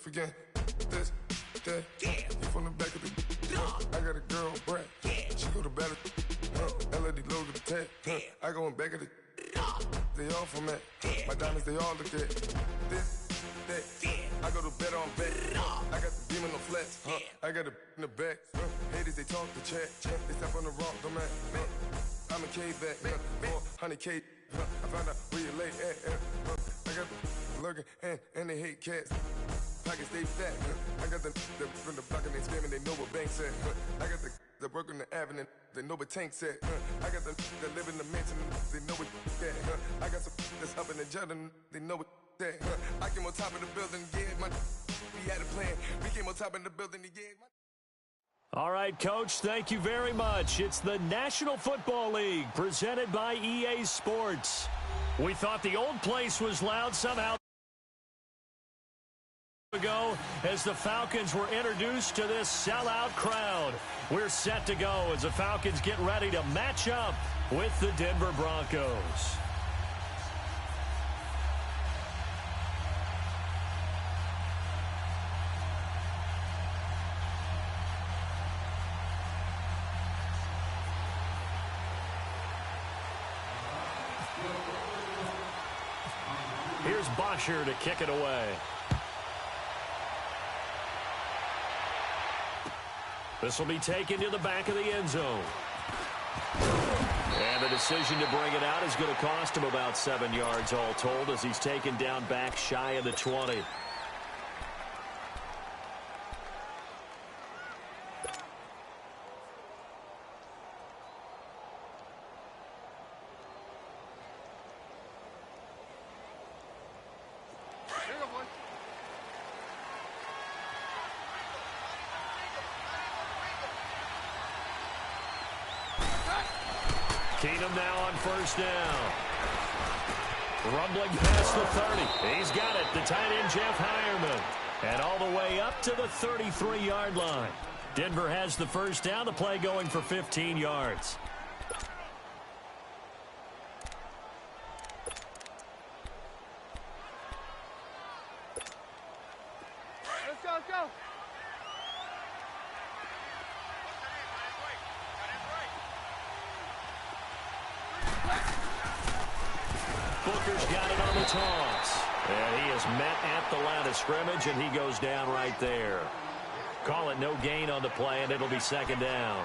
forget this, that. Yeah. From the back of the I got a girl, Brad. Yeah. She go to battle. LED logo the tag. Yeah. I go in back of the they all from that. Yeah. My diamonds, they all look at this, that. Yeah. I go to bed on bed. I got the beam in the flats. I got a in the back. Haters, they talk the chat. They step on the rock, the man. I'm a K-back. 400K. I found out where you lay at. I got the lurking and they hate cats. Pockets stay fat. I got the from the block and they screaming, they know what banks at. I got the work on the avenue, they know what tanks at. I got the live in the mansion, they know what that. I got some that's up in the jutting, they know what that. I came on top of the building, yeah, we had a plan. We came on top of the building, yeah. All right, Coach, thank you very much. It's the National Football League presented by EA Sports. We thought the old place was loud somehow ago as the Falcons were introduced to this sellout crowd. We're set to go as the Falcons get ready to match up with the Denver Broncos. Here's Bosher to kick it away. This will be taken to the back of the end zone. And the decision to bring it out is going to cost him about 7 yards all told as he's taken down back shy of the 20. Keenum now on first down. Rumbling past the 30. He's got it. The tight end, Jeff Heuerman. And all the way up to the 33-yard line. Denver has the first down. The play going for 15 yards. Let's go, let's go. Booker's got it on the toss. And he is met at the line of scrimmage, and he goes down right there. Call it no gain on the play, and it'll be second down.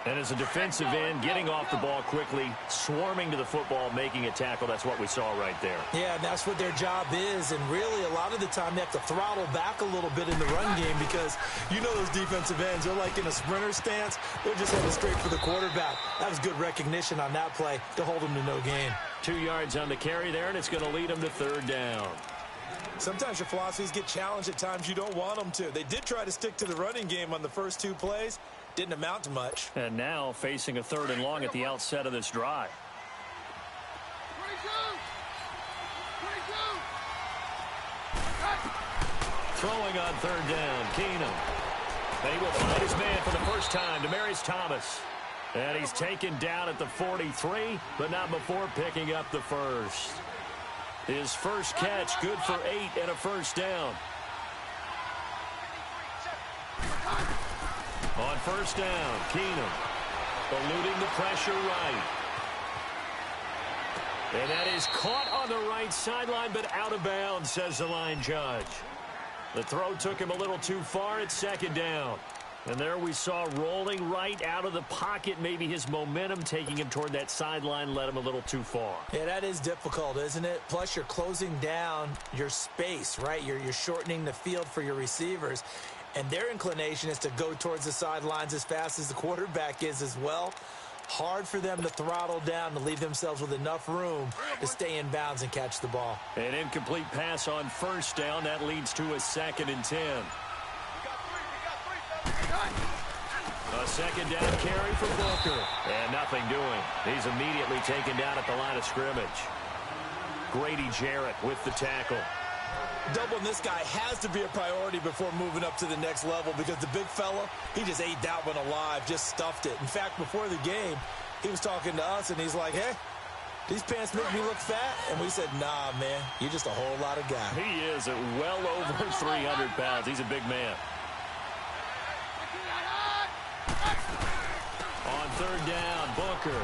And as a defensive end, getting off the ball quickly, swarming to the football, making a tackle, that's what we saw right there. Yeah, and that's what their job is. And really, a lot of the time, they have to throttle back a little bit in the run game because you know those defensive ends, they're like in a sprinter stance. They're just heading straight for the quarterback. That was good recognition on that play to hold them to no gain. 2 yards on the carry there, and it's going to lead them to third down. Sometimes your philosophies get challenged at times you don't want them to. They did try to stick to the running game on the first 2 plays. Didn't amount to much. And now facing a 3rd and long at the outset of this drive. 22. Throwing on 3rd down, Keenum. And he will find his man for the first time, Demaryius Thomas. And he's taken down at the 43, but not before picking up the first. His first catch, good for 8 and a first down. On first down, Keenum eluding the pressure right. And that is caught on the right sideline, but out of bounds, says the line judge. The throw took him a little too far at second down. And there we saw rolling right out of the pocket. Maybe his momentum taking him toward that sideline led him a little too far. Yeah, that is difficult, isn't it? Plus, you're closing down your space, right? You're shortening the field for your receivers. And their inclination is to go towards the sidelines as fast as the quarterback is as well. Hard for them to throttle down to leave themselves with enough room to stay in bounds and catch the ball. An incomplete pass on first down. That leads to a 2nd and 10. A second down carry for Booker. And nothing doing. He's immediately taken down at the line of scrimmage. Grady Jarrett with the tackle. Doubling this guy has to be a priority before moving up to the next level because the big fella, he just ate that one alive, just stuffed it. In fact, before the game, he was talking to us, and he's like, hey, These pants make me look fat. And we said, nah, man, you're just a whole lot of guy. He is at well over 300 pounds. He's a big man. On third down, Booker.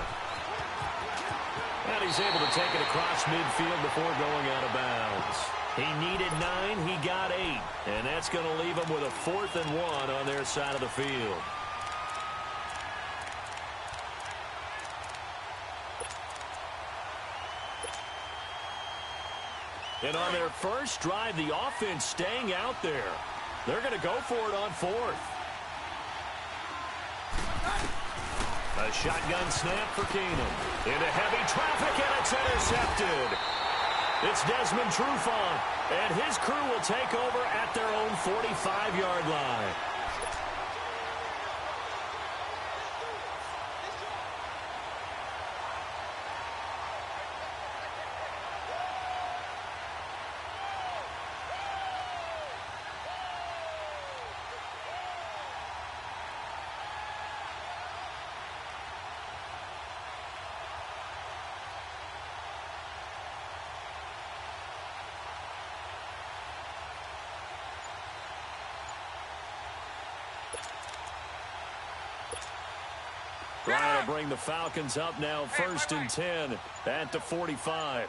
And he's able to take it across midfield before going out of bounds. He needed 9, he got 8. And that's going to leave him with a 4th and 1 on their side of the field. And on their first drive, the offense staying out there. They're going to go for it on 4th. A shotgun snap for Keenum. Into heavy traffic, and it's intercepted. It's Desmond Trufant, and his crew will take over at their own 45-yard line. Ryan will bring the Falcons up now, 1st and 10 at the 45.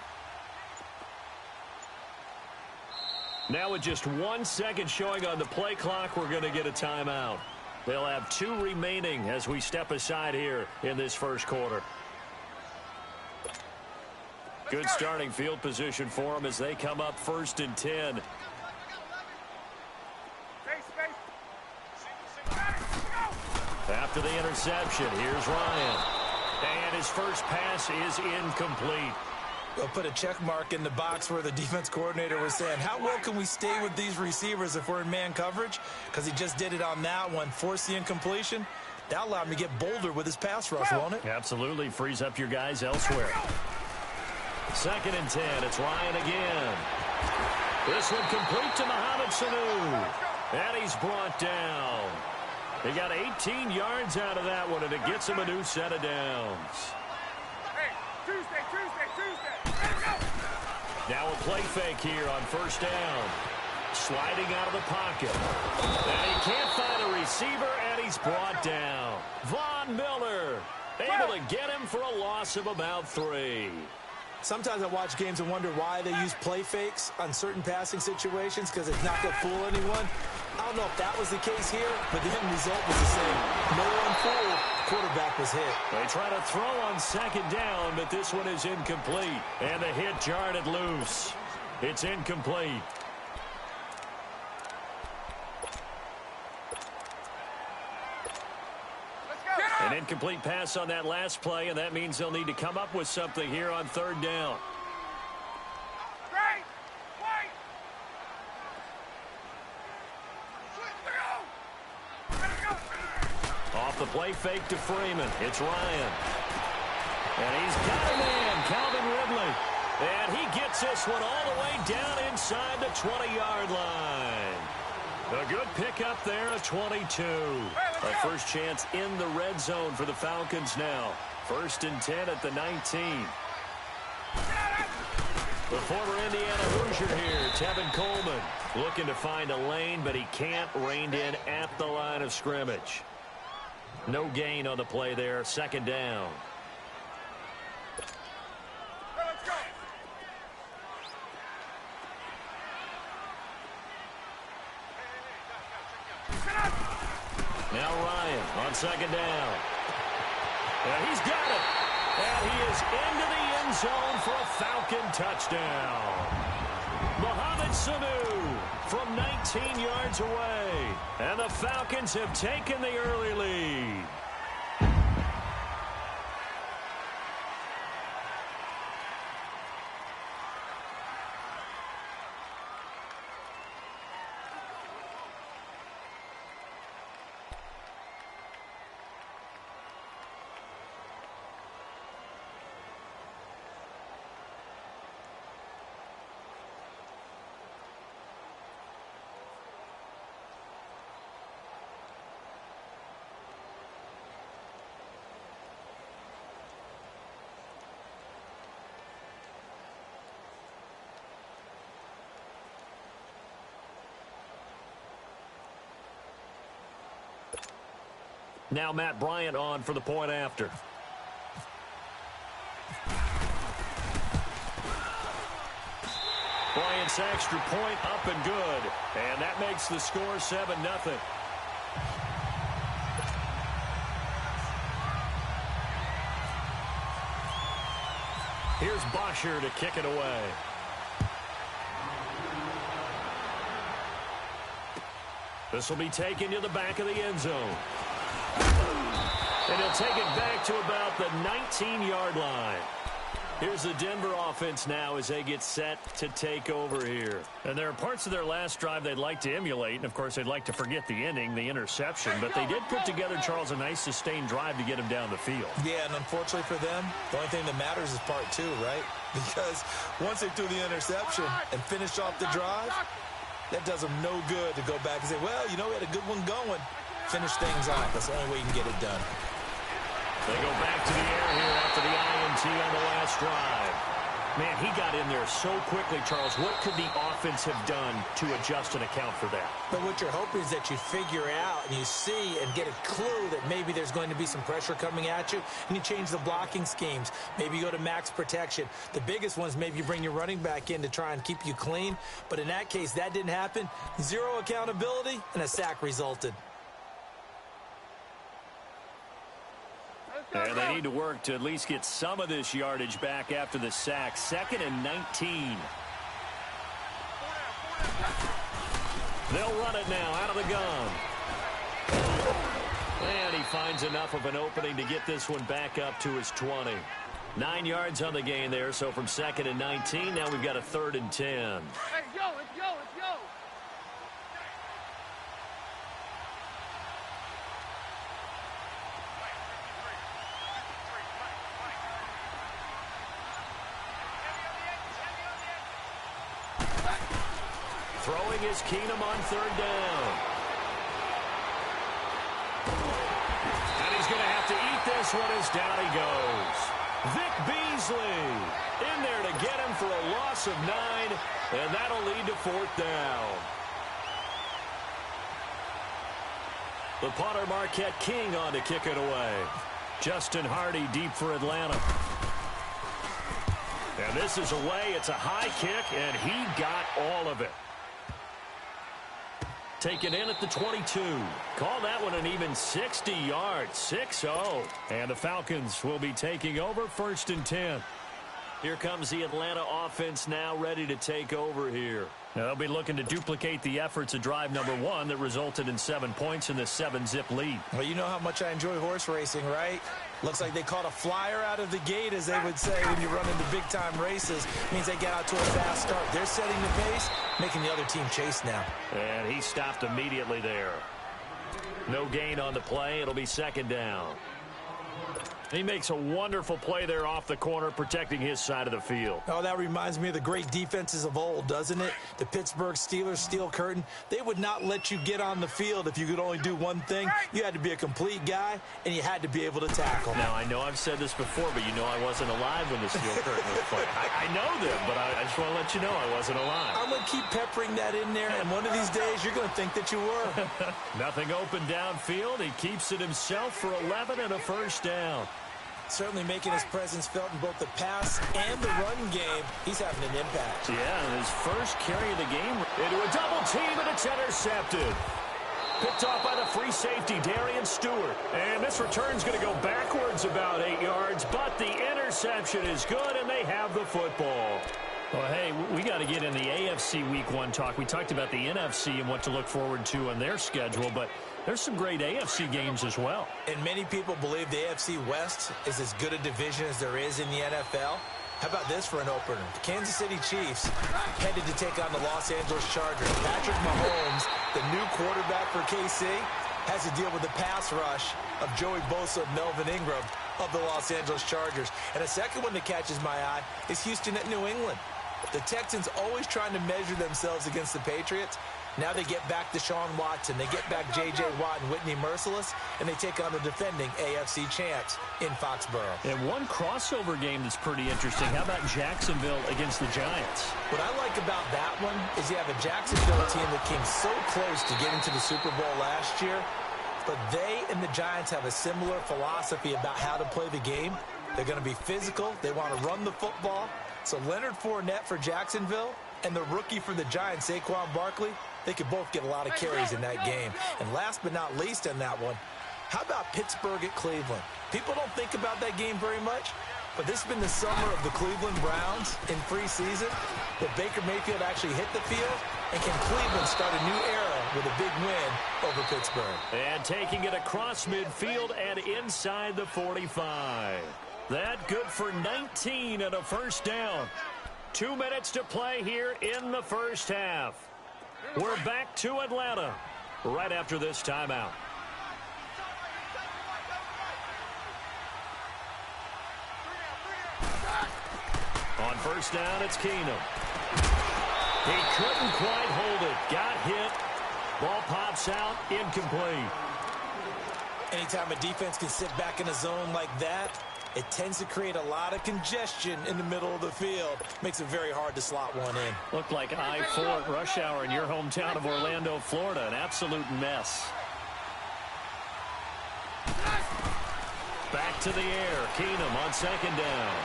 Now with just 1 second showing on the play clock, we're going to get a timeout. They'll have 2 remaining as we step aside here in this first quarter. Good starting field position for them as they come up 1st and 10. After the interception, here's Ryan. And his first pass is incomplete. We'll put a check mark in the box where the defense coordinator was saying, how well can we stay with these receivers if we're in man coverage? Because he just did it on that one, forced the incompletion. That allowed him to get bolder with his pass rush, won't it? Absolutely. Frees up your guys elsewhere. 2nd and 10. It's Ryan again. This one complete to Mohamed Sanu. And he's brought down. He got 18 yards out of that one, and it gets him a new set of downs. Hey, Tuesday. Let's go. Now a play fake here on 1st down. Sliding out of the pocket. And he can't find a receiver, and he's brought down. Von Miller able to get him for a loss of about 3. Sometimes I watch games and wonder why they use play fakes on certain passing situations, because it's not going to fool anyone. I don't know if that was the case here, but the end result was the same. No one fooled. Quarterback was hit. They try to throw on 2nd down, but this one is incomplete. And the hit jarred it loose. It's incomplete. An incomplete pass on that last play, and that means they'll need to come up with something here on 3rd down. Off the play fake to Freeman. It's Ryan. And he's got a man, Calvin Ridley. And he gets this one all the way down inside the 20-yard line. A good pickup there, a 22. A first chance in the red zone for the Falcons now. 1st and 10 at the 19. The former Indiana Hoosier here, Tevin Coleman, looking to find a lane, but he can't, reined in at the line of scrimmage. No gain on the play there, 2nd down. Now Ryan on 2nd down. And he's got it. And he is into the end zone for a Falcon touchdown. Mohamed Sanu from 19 yards away. And the Falcons have taken the early lead. Now Matt Bryant on for the point after. Bryant's extra point up and good. And that makes the score 7-0. Here's Bosher to kick it away. This will be taken to the back of the end zone. And he'll take it back to about the 19-yard line. Here's the Denver offense now as they get set to take over here. And there are parts of their last drive they'd like to emulate. And, of course, they'd like to forget the ending, the interception. But they did put together, Charles, a nice sustained drive to get him down the field. Yeah, and unfortunately for them, the only thing that matters is part two, right? Because once they threw the interception and finished off the drive, that does them no good to go back and say, well, you know, we had a good one going. Finish things off. That's the only way you can get it done. They go back to the air here after the INT on the last drive. Man, he got in there so quickly, Charles. What could the offense have done to adjust and account for that? But what you're hoping is that you figure out and you see and get a clue that maybe there's going to be some pressure coming at you, and you change the blocking schemes. Maybe you go to max protection. The biggest one is maybe you bring your running back in to try and keep you clean. But in that case, that didn't happen. Zero accountability, and a sack resulted. And they need to work to at least get some of this yardage back after the sack. 2nd and 19. They'll run it now out of the gun. And he finds enough of an opening to get this one back up to his 20. 9 yards on the gain there, so from 2nd and 19, now we've got a 3rd and 10. Hey, yo, let's go. Throwing is Keenum on 3rd down. And he's going to have to eat this one as down he goes. Vic Beasley in there to get him for a loss of 9, and that'll lead to 4th down. The punter Marquette King on to kick it away. Justin Hardy deep for Atlanta. And this is away. It's a high kick, and he got all of it. Taken in at the 22. Call that one an even 60 yards. 6-0. And the Falcons will be taking over 1st and 10. Here comes the Atlanta offense now ready to take over here. Now they'll be looking to duplicate the efforts of drive number 1 that resulted in 7 points in the 7-zip lead. Well, you know how much I enjoy horse racing, right? Looks like they caught a flyer out of the gate, as they would say, when you run into big-time races. It means they get out to a fast start. They're setting the pace, making the other team chase now. And he stopped immediately there. No gain on the play. It'll be 2nd down. He makes a wonderful play there off the corner, protecting his side of the field. Oh, that reminds me of the great defenses of old, doesn't it? The Pittsburgh Steelers, Steel Curtain. They would not let you get on the field if you could only do one thing. You had to be a complete guy, and you had to be able to tackle. Now, I know I've said this before, but you know I wasn't alive when the Steel Curtain was played. I know them, but I just want to let you know I wasn't alive. I'm going to keep peppering that in there, and one of these days you're going to think that you were. Nothing open downfield. He keeps it himself for 11 and a 1st down. Certainly making his presence felt in both the pass and the run game. He's having an impact. Yeah, and his first carry of the game into a double team, and it's intercepted. Picked off by the free safety, Darian Stewart. And this return's going to go backwards about 8 yards, but the interception is good, and they have the football. Well, hey, we got to get in the AFC Week 1 talk. We talked about the NFC and what to look forward to on their schedule, but there's some great AFC games as well. And many people believe the AFC West is as good a division as there is in the NFL. How about this for an opener? The Kansas City Chiefs headed to take on the Los Angeles Chargers. Patrick Mahomes, the new quarterback for KC, has to deal with the pass rush of Joey Bosa and Melvin Ingram of the Los Angeles Chargers. And a second one that catches my eye is Houston at New England. The Texans always trying to measure themselves against the Patriots. Now they get back Deshaun Watson. They get back J.J. Watt and Whitney Merciless, and they take on the defending AFC champs in Foxborough. And one crossover game that's pretty interesting. How about Jacksonville against the Giants? What I like about that one is you have a Jacksonville team that came so close to getting to the Super Bowl last year. but they and the Giants have a similar philosophy about how to play the game. They're going to be physical. They want to run the football. So Leonard Fournette for Jacksonville and the rookie for the Giants, Saquon Barkley, they could both get a lot of carries in that game. And last but not least on that one, how about Pittsburgh at Cleveland? People don't think about that game very much, but this has been the summer of the Cleveland Browns in preseason. Will Baker Mayfield actually hit the field? And can Cleveland start a new era with a big win over Pittsburgh? And taking it across midfield and inside the 45. That good for 19 and a first down. 2 minutes to play here in the first half. We're back to Atlanta right after this timeout. On first down, it's Keenum. He couldn't quite hold it. Got hit. Ball pops out. Incomplete. Anytime a defense can sit back in a zone like that, it tends to create a lot of congestion in the middle of the field. Makes it very hard to slot one in. Looked like I-4 at rush hour in your hometown of Orlando, Florida. An absolute mess. Back to the air. Keenum on second down.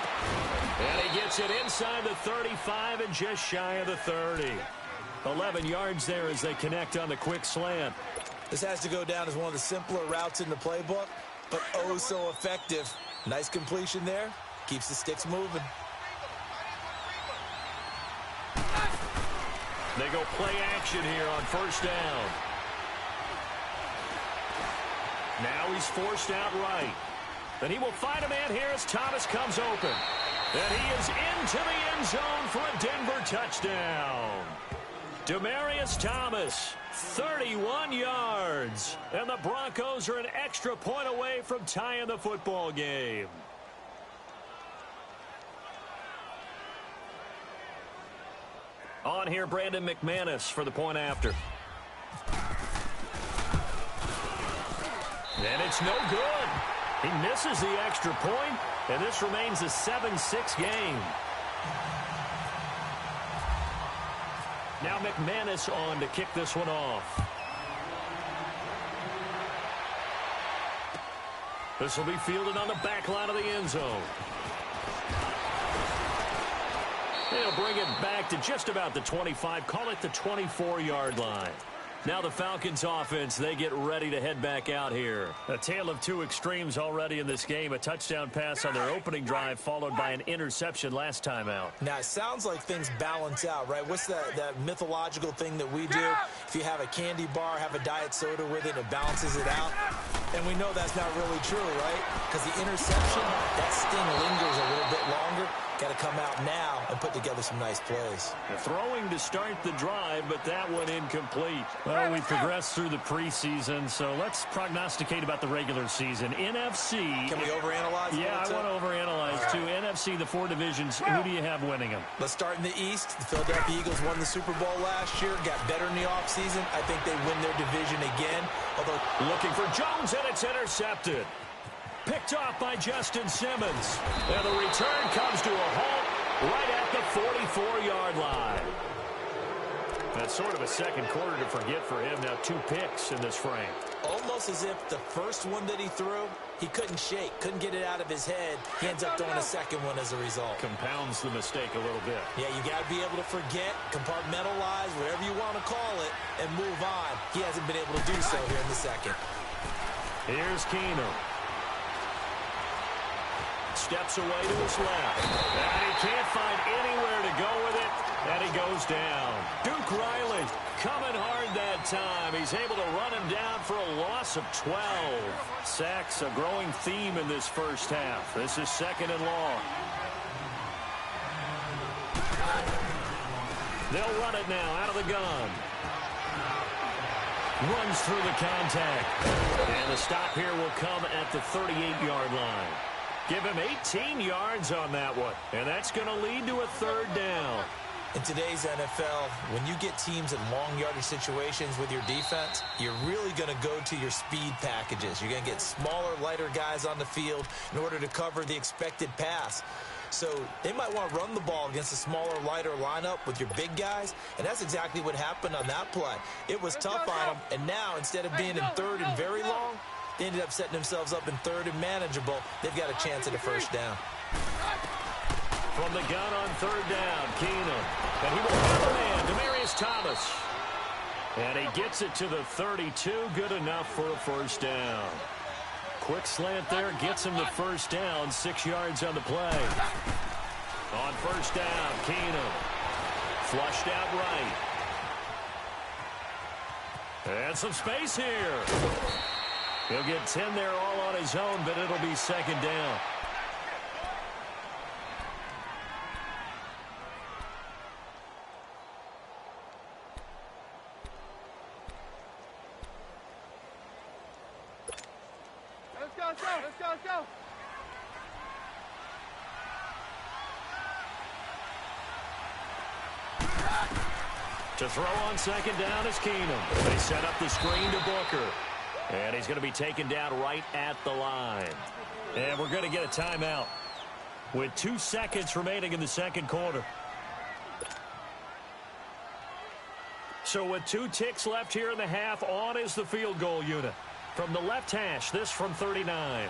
And he gets it inside the 35 and just shy of the 30. 11 yards there as they connect on the quick slant. This has to go down as one of the simpler routes in the playbook, but oh so effective. Nice completion there. Keeps the sticks moving. They go play action here on first down. Now he's forced out right. And he will find a man here as Thomas comes open. And he is into the end zone for a Denver touchdown. Demaryius Thomas, 31 yards. And the Broncos are an extra point away from tying the football game. On here, Brandon McManus for the point after. And it's no good. He misses the extra point, and this remains a 7-6 game. Now McManus on to kick this one off. This will be fielded on the back line of the end zone. They'll bring it back to just about the 25, call it the 24-yard line. Now the Falcons offense, they get ready to head back out here. A tale of two extremes already in this game. A touchdown pass on their opening drive followed by an interception last time out. Now it sounds like things balance out, right? What's that mythological thing that we do? If you have a candy bar, have a diet soda with it, it balances it out. And we know that's not really true, right? Because the interception, that sting lingers a little bit longer. Got to come out now and put together some nice plays. The throwing to start the drive, but that one incomplete. Well, we progressed through the preseason, so let's prognosticate about the regular season. NFC. Can we overanalyze? Yeah, I want to overanalyze too. NFC, the four divisions. Who do you have winning them? Let's start in the East. The Philadelphia Eagles won the Super Bowl last year, got better in the offseason. I think they win their division again. Although looking for Jones, and it's intercepted. Picked off by Justin Simmons. And the return comes to a halt right at the 44-yard line. That's sort of a second quarter to forget for him. Now 2 picks in this frame. Almost as if the first one that he threw, he couldn't shake, couldn't get it out of his head. He ends up throwing a second one as a result. Compounds the mistake a little bit. Yeah, you got to be able to forget, compartmentalize, whatever you want to call it, and move on. He hasn't been able to do so here in the second. Here's Keenum. Steps away to his left. And he can't find anywhere to go with it. And he goes down. Duke Riley coming hard that time. He's able to run him down for a loss of 12. Sacks, a growing theme in this first half. This is second and long. They'll run it now out of the gun. Runs through the contact. And the stop here will come at the 38-yard line. Give him 18 yards on that one. And that's going to lead to a third down. In today's NFL, when you get teams in long yardage situations with your defense, you're really going to go to your speed packages. You're going to get smaller, lighter guys on the field in order to cover the expected pass. So they might want to run the ball against a smaller, lighter lineup with your big guys, and that's exactly what happened on that play. It was tough on them, and now instead of being in third and very long, they ended up setting themselves up in third and manageable. They've got a chance at a first down. From the gun on third down, Keenum. And he will have a man, Demaryius Thomas. And he gets it to the 32, good enough for a first down. Quick slant there, gets him the first down, 6 yards on the play. On first down, Keenum. Flushed out right. And some space here. He'll get 10 there all on his own, but it'll be second down. Let's go. To throw on second down is Keenum. They set up the screen to Booker. And he's going to be taken down right at the line. And we're going to get a timeout with 2 seconds remaining in the second quarter. So with 2 ticks left here in the half, on is the field goal unit. From the left hash, this from 39.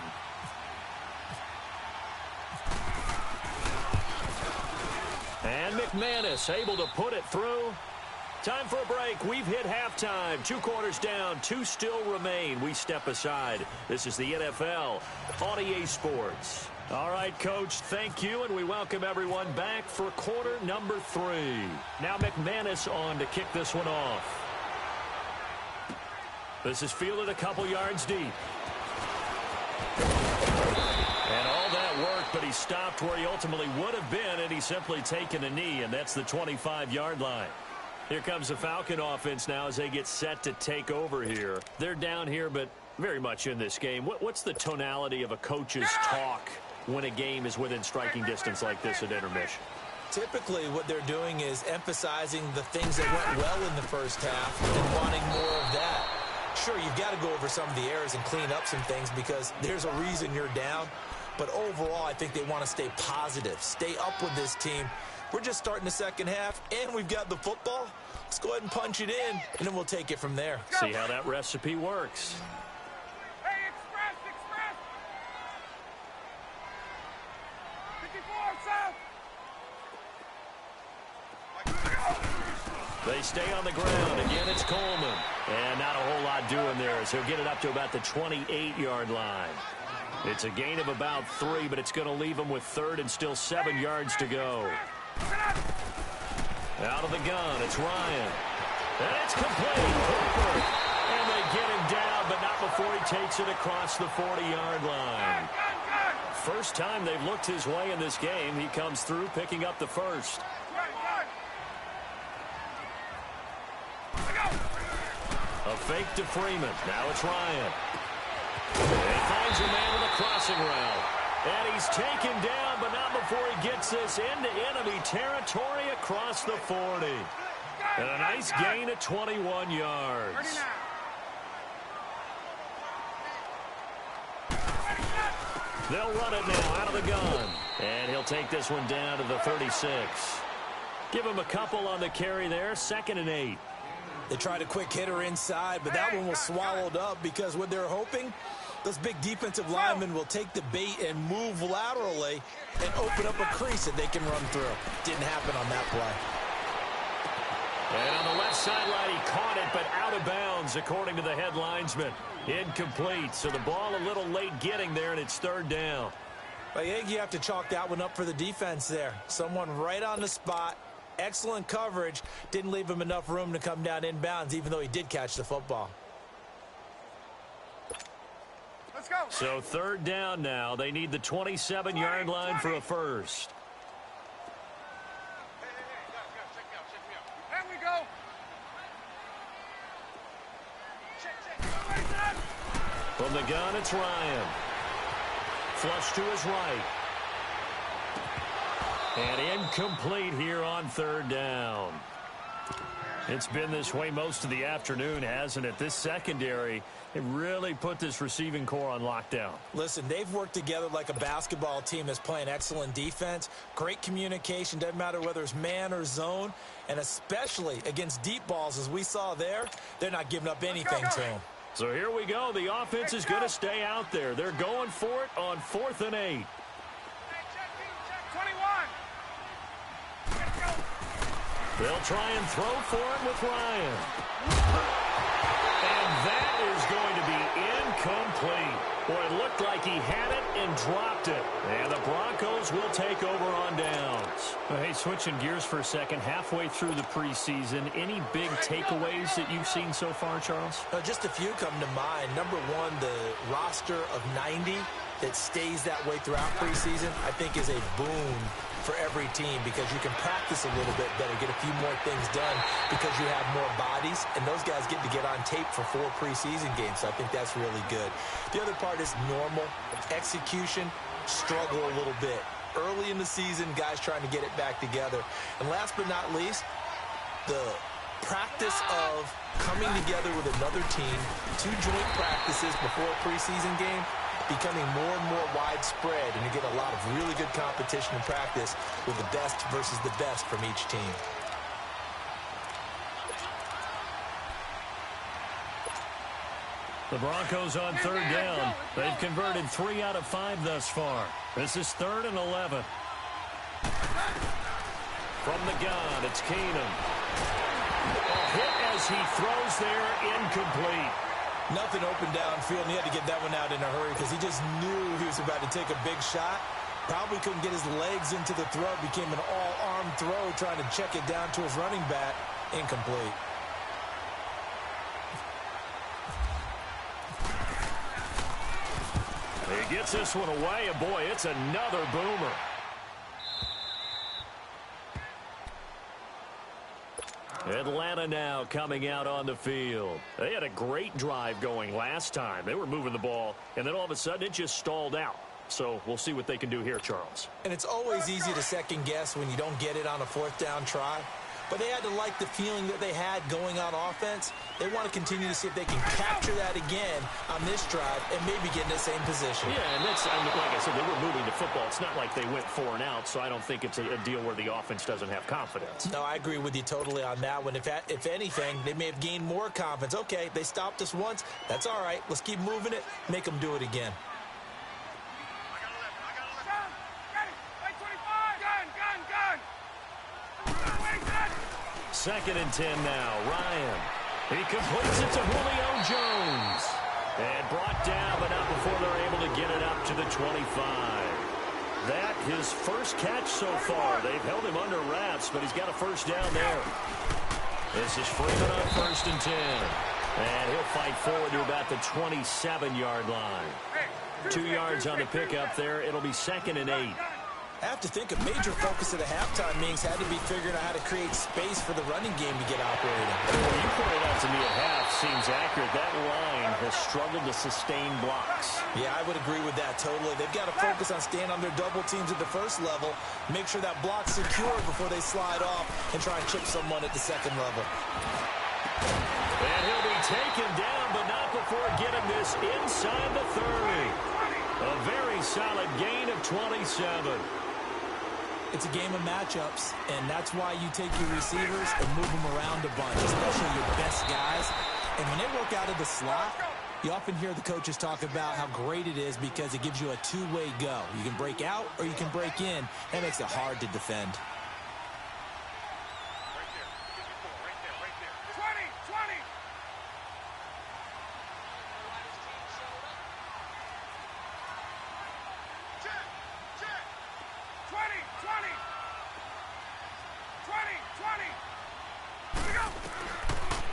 And McManus able to put it through. Time for a break. We've hit halftime. 2 quarters down. 2 still remain. We step aside. This is the NFL on EA Sports. All right, Coach, thank you, and we welcome everyone back for quarter number 3. Now McManus on to kick this one off. This is fielded a couple yards deep. And all that worked, but he stopped where he ultimately would have been, and he's simply taken a knee, and that's the 25-yard line. Here comes the Falcon offense now as they get set to take over here. They're down here, but very much in this game. What's the tonality of a coach's talk when a game is within striking distance like this at intermission? Typically, what they're doing is emphasizing the things that went well in the first half and wanting more of that. Sure, you've got to go over some of the errors and clean up some things because there's a reason you're down. But overall, I think they want to stay positive, stay up with this team. We're just starting the second half, and we've got the football. Let's go ahead and punch it in, and then we'll take it from there. See how that recipe works. Hey, express! 54 south! They stay on the ground. Again, it's Coleman. And not a whole lot doing there as he'll get it up to about the 28-yard line. It's a gain of about 3, but it's going to leave him with third and still 7 yards to go. Out of the gun, it's Ryan. And it's complete. Cooper. And they get him down, but not before he takes it across the 40-yard line. First time they've looked his way in this game. He comes through picking up the first. A fake to Freeman. Now it's Ryan. And he finds a man with a crossing route. And he's taken down, but not before he gets this into enemy territory across the 40. And a nice gain of 21 yards. They'll run it now out of the gun. And he'll take this one down to the 36. Give him a couple on the carry there. 2nd and 8. They tried a quick hitter inside, but that one was swallowed up because what they're hoping, those big defensive linemen will take the bait and move laterally and open up a crease that they can run through. Didn't happen on that play. And on the left sideline, he caught it, but out of bounds, according to the head linesman. Incomplete, so the ball a little late getting there, and it's 3rd down. I think you have to chalk that one up for the defense there. Someone right on the spot. Excellent coverage. Didn't leave him enough room to come down inbounds, even though he did catch the football. Let's go. So 3rd down now. They need the 27-yard line for a first. There we go. From the gun, it's Ryan. Flush to his right. And incomplete here on 3rd down. It's been this way most of the afternoon, hasn't it? This secondary, it really put this receiving core on lockdown. Listen, they've worked together like a basketball team that's playing excellent defense. Great communication, doesn't matter whether it's man or zone. And especially against deep balls, as we saw there, they're not giving up anything to them. So here we go. The offense is going to stay out there. They're going for it on 4th and 8. 21. They'll try and throw for it with Ryan. And that is going to be incomplete. Boy, it looked like he had it and dropped it. And the Broncos will take over on downs. Well, hey, switching gears for a second, halfway through the preseason, any big takeaways that you've seen so far, Charles? Just a few come to mind. Number one, the roster of 90 that stays that way throughout preseason, I think is a boon for every team because you can practice a little bit better, get a few more things done because you have more bodies, and those guys get to get on tape for 4 preseason games, so I think that's really good. The other part is normal execution, struggle a little bit. Early in the season, guys trying to get it back together. And last but not least, the practice of coming together with another team, 2 joint practices before a preseason game, becoming more and more widespread, and you get a lot of really good competition and practice with the best versus the best from each team. The Broncos on 3rd down. They've converted 3 out of 5 thus far. This is 3rd and 11. From the gun, it's Keenum. A hit as he throws there, incomplete. Nothing open downfield, and he had to get that one out in a hurry because he just knew he was about to take a big shot. Probably couldn't get his legs into the throw. Became an all-arm throw, trying to check it down to his running back. Incomplete. He gets this one away, and boy, it's another boomer. Atlanta now coming out on the field. They had a great drive going last time. They were moving the ball, and then all of a sudden it just stalled out. So we'll see what they can do here, Charles. And it's always easy to second guess when you don't get it on a 4th down try. But they had to like the feeling that they had going on offense. They want to continue to see if they can capture that again on this drive and maybe get in the same position. Yeah, and that's, I mean, like I said, they were moving the football. It's not like they went 4 and out, so I don't think it's a deal where the offense doesn't have confidence. No, I agree with you totally on that one. If anything, they may have gained more confidence. Okay, they stopped us once. That's all right. Let's keep moving it. Make them do it again. 2nd and 10 now. Ryan. He completes it to Julio Jones. And brought down, but not before they're able to get it up to the 25. That his first catch so far. They've held him under wraps, but he's got a first down there. This is Freeman on 1st and 10. And he'll fight forward to about the 27-yard line. 2 yards on the pickup there. It'll be 2nd and 8. I have to think a major focus of the halftime meetings had to be figuring out how to create space for the running game to get operating. Well, you pointed out to me at half seems accurate. That line has struggled to sustain blocks. Yeah, I would agree with that totally. They've got to focus on staying on their double teams at the first level, make sure that block's secure before they slide off and try and chip someone at the 2nd level. And he'll be taken down, but not before getting this inside the 30. A very solid gain of 27. It's a game of matchups, and that's why you take your receivers and move them around a bunch, especially your best guys. And when they work out of the slot, you often hear the coaches talk about how great it is because it gives you a 2-way go. You can break out or you can break in. That makes it hard to defend.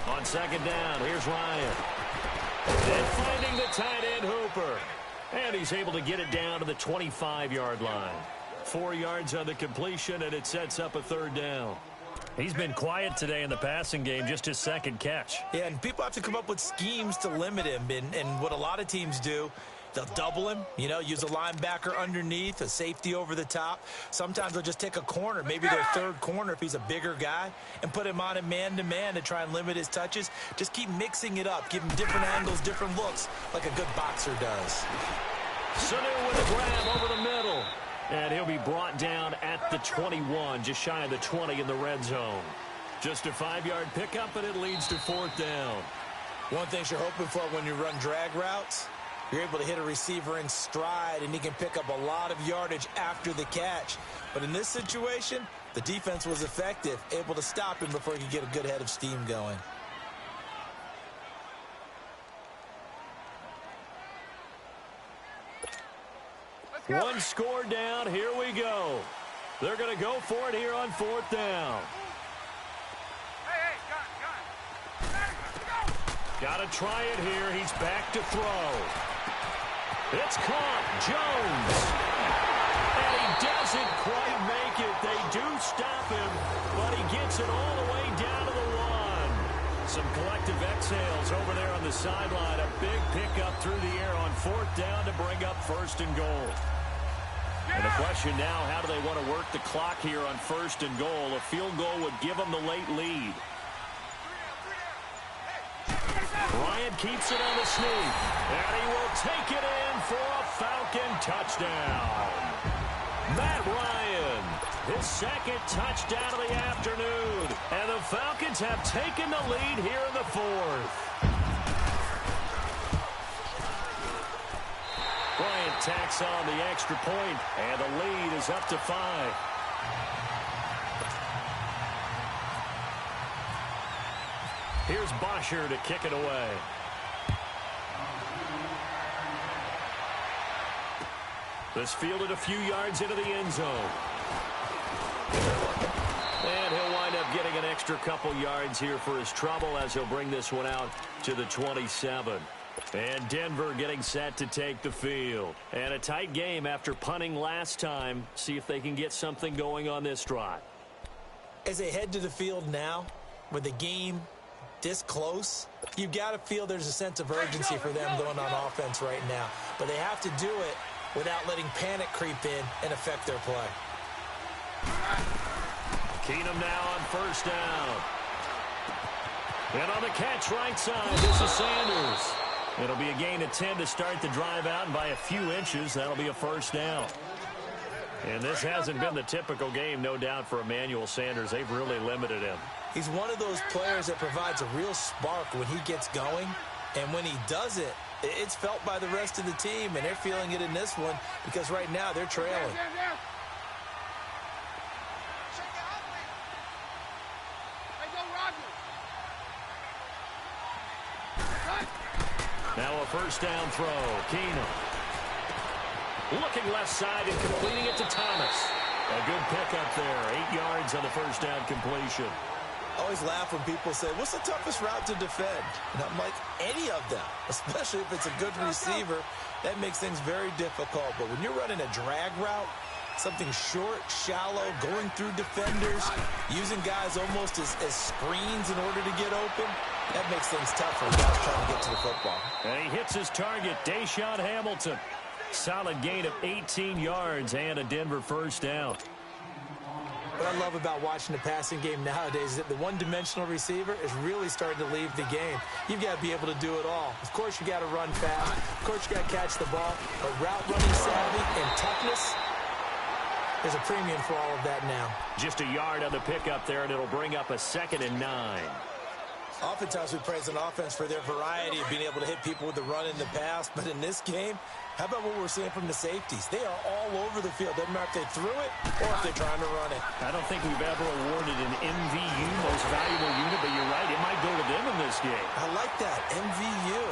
On 2nd down, here's Ryan. And finding the tight end Hooper. And he's able to get it down to the 25-yard line. 4 yards on the completion, and it sets up a 3rd down. He's been quiet today in the passing game, just his 2nd catch. Yeah, and people have to come up with schemes to limit him. And what a lot of teams do They'll double him, use a linebacker underneath, a safety over the top. Sometimes they'll just take a corner, maybe their third corner if he's a bigger guy, and put him on a man-to-man to try and limit his touches. Just keep mixing it up, give him different angles, different looks, like a good boxer does. Sanu with a grab over the middle. And he'll be brought down at the 21, just shy of the 20 in the red zone. Just a 5-yard pickup, and it leads to 4th down. One thing you're hoping for when you run drag routes, you're able to hit a receiver in stride, and he can pick up a lot of yardage after the catch. But in this situation, the defense was effective, able to stop him before he could get a good head of steam going. One score down. Here we go. They're going to go for it here on 4th down. Hey, gun. Got to try it here. He's back to throw. It's caught. Jones. And he doesn't quite make it. They do stop him, but he gets it all the way down to the 1. Some collective exhales over there on the sideline. A big pickup through the air on 4th down to bring up 1st and goal. And the question now, how do they want to work the clock here on 1st and goal? A field goal would give them the late lead. Bryant keeps it on the sneak. And he will take it in for a Falcon touchdown. Matt Ryan, his 2nd touchdown of the afternoon. And the Falcons have taken the lead here in the 4th. Bryant tacks on the extra point, and the lead is up to 5. Here's Bosher to kick it away. This fielded a few yards into the end zone. And he'll wind up getting an extra couple yards here for his trouble as he'll bring this one out to the 27. And Denver getting set to take the field. And a tight game after punting last time. See if they can get something going on this drive. As they head to the field now, with the game this close, you've got to feel there's a sense of urgency for them going on offense right now. But they have to do it without letting panic creep in and affect their play. Keenum now on 1st down. And on the catch right side, this is Sanders. It'll be a gain of 10 to start the drive out, and by a few inches, that'll be a 1st down. And this hasn't been the typical game, no doubt, for Emmanuel Sanders. They've really limited him. He's one of those players that provides a real spark when he gets going, and when he does it, it's felt by the rest of the team, and they're feeling it in this one because right now they're trailing. Now a 1st down throw. Keenum. Looking left side and completing it to Thomas. A good pickup there. 8 yards on the 1st down completion. I always laugh when people say, what's the toughest route to defend? And I'm like, any of them, especially if it's a good receiver. That makes things very difficult. But when you're running a drag route, something short, shallow, going through defenders, using guys almost as screens in order to get open, that makes things tough for guys trying to get to the football. And he hits his target, Deshaun Hamilton. Solid gain of 18 yards and a Denver 1st down. What I love about watching the passing game nowadays is that the one-dimensional receiver is really starting to leave the game. You've got to be able to do it all. Of course, you got to run fast. Of course, you got to catch the ball. But route running savvy and toughness, there's a premium for all of that now. Just a yard on the pickup there, and it'll bring up a 2nd and 9. Oftentimes we praise an offense for their variety of being able to hit people with the run in the pass. But in this game, how about what we're seeing from the safeties? They are all over the field. Doesn't matter if they threw it or if they're trying to run it. I don't think we've ever awarded an MVU, most valuable unit, but you're right. It might go to them in this game. I like that. MVU.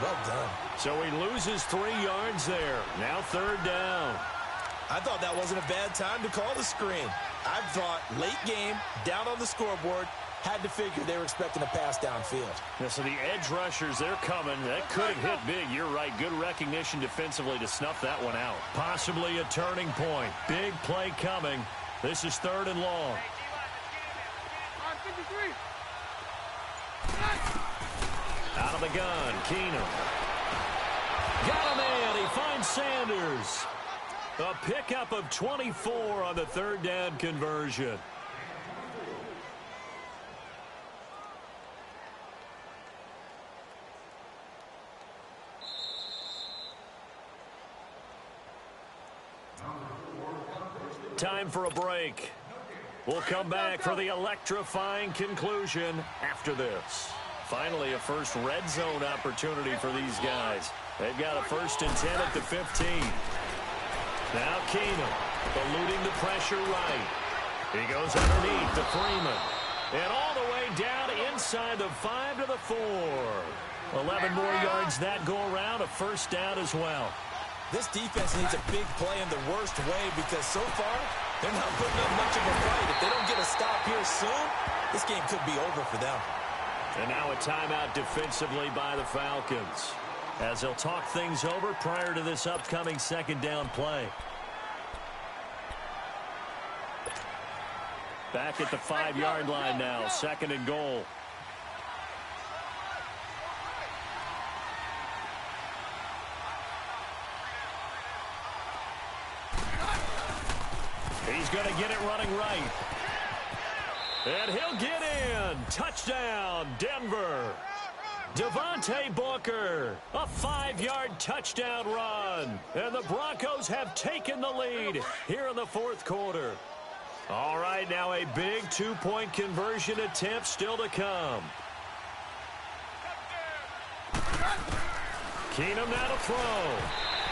Well done. So he loses 3 yards there. Now 3rd down. I thought that wasn't a bad time to call the screen. I thought late game, down on the scoreboard, had to figure they were expecting a pass downfield. Yeah, so the edge rushers, they're coming. That could have hit big. You're right. Good recognition defensively to snuff that one out. Possibly a turning point. Big play coming. This is 3rd and long. Out of the gun, Keenum. Got a man. He finds Sanders. A pickup of 24 on the third down conversion. Time for a break. We'll come back for the electrifying conclusion after this. Finally, a first red zone opportunity for these guys. They've got a 1st and 10 at the 15. Now Keenum eluding the pressure right. He goes underneath to Freeman. And all the way down inside the 5 to the 4. 11 more yards that go around, a 1st down as well. This defense needs a big play in the worst way because so far they're not putting up much of a fight. If they don't get a stop here soon, this game could be over for them. And now a timeout defensively by the Falcons, as they'll talk things over prior to this upcoming 2nd down play. Back at the 5-yard line now, 2nd and goal. He's going to get it running right. And he'll get in. Touchdown, Denver. Devontae Booker, a 5-yard touchdown run. And the Broncos have taken the lead here in the 4th quarter. All right, now a big 2-point conversion attempt still to come. Keenum now to throw.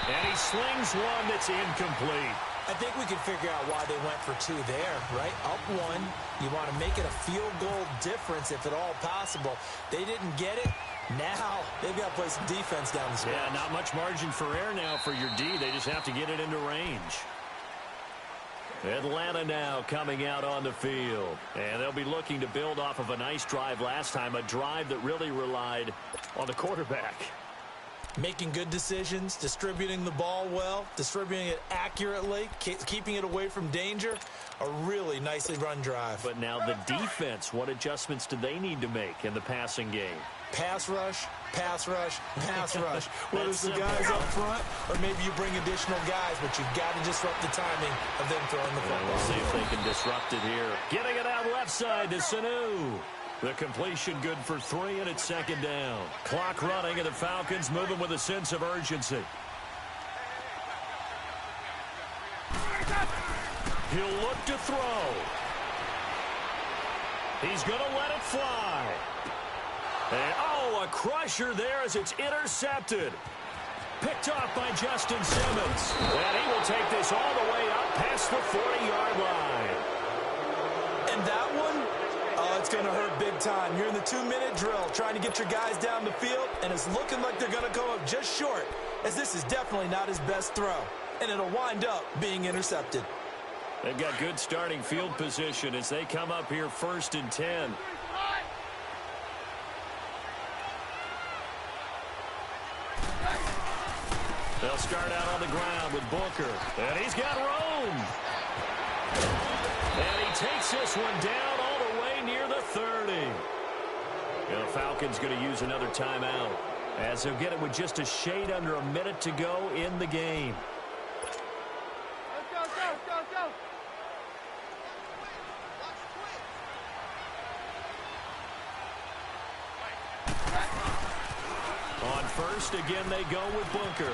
And he slings one that's incomplete. I think we can figure out why they went for 2 there, right? Up 1, you want to make it a field goal difference if at all possible. They didn't get it. Now they've got to play some defense down the stretch. Yeah, not much margin for error now for your D. They just have to get it into range. Atlanta now coming out on the field. And they'll be looking to build off of a nice drive last time, a drive that really relied on the quarterback. Making good decisions, distributing the ball well, distributing it accurately, keeping it away from danger. A really nicely run drive. But now the defense, what adjustments do they need to make in the passing game? Pass rush, pass rush, pass rush. Whether it's the guys up front or maybe you bring additional guys, but you've got to disrupt the timing of them throwing the football. We'll see if they can disrupt it here. Getting it out left side to Sanu. The completion good for 3, and it's 2nd down. Clock running, and the Falcons moving with a sense of urgency. He'll look to throw. He's going to let it fly. And, oh, a crusher there as it's intercepted. Picked off by Justin Simmons. And he will take this all the way up past the 40-yard line. And that one, oh, it's going to hurt big time. You're in the 2-minute drill trying to get your guys down the field, and it's looking like they're going to come up just short, as this is definitely not his best throw. And it'll wind up being intercepted. They've got good starting field position as they come up here 1st and 10. They'll start out on the ground with Booker. And he's got room. And he takes this one down all the way near the 30. And the Falcons going to use another timeout, as they'll get it with just a shade under a minute to go in the game. Go. On 1st, again, they go with Booker.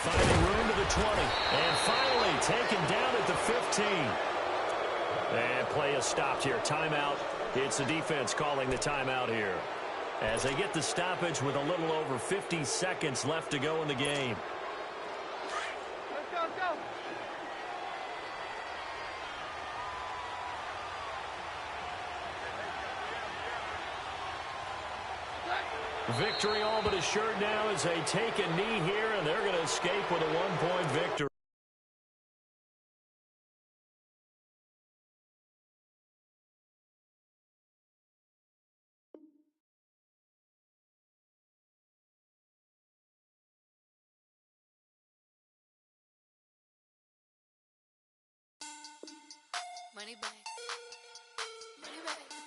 Finding room to the 20. And finally taken down at the 15. And play is stopped here. Timeout. It's the defense calling the timeout here, as they get the stoppage with a little over 50 seconds left to go in the game. Go. Victory all but assured now as they take a knee here, and they're going to escape with a 1-point victory. Money back. Money back.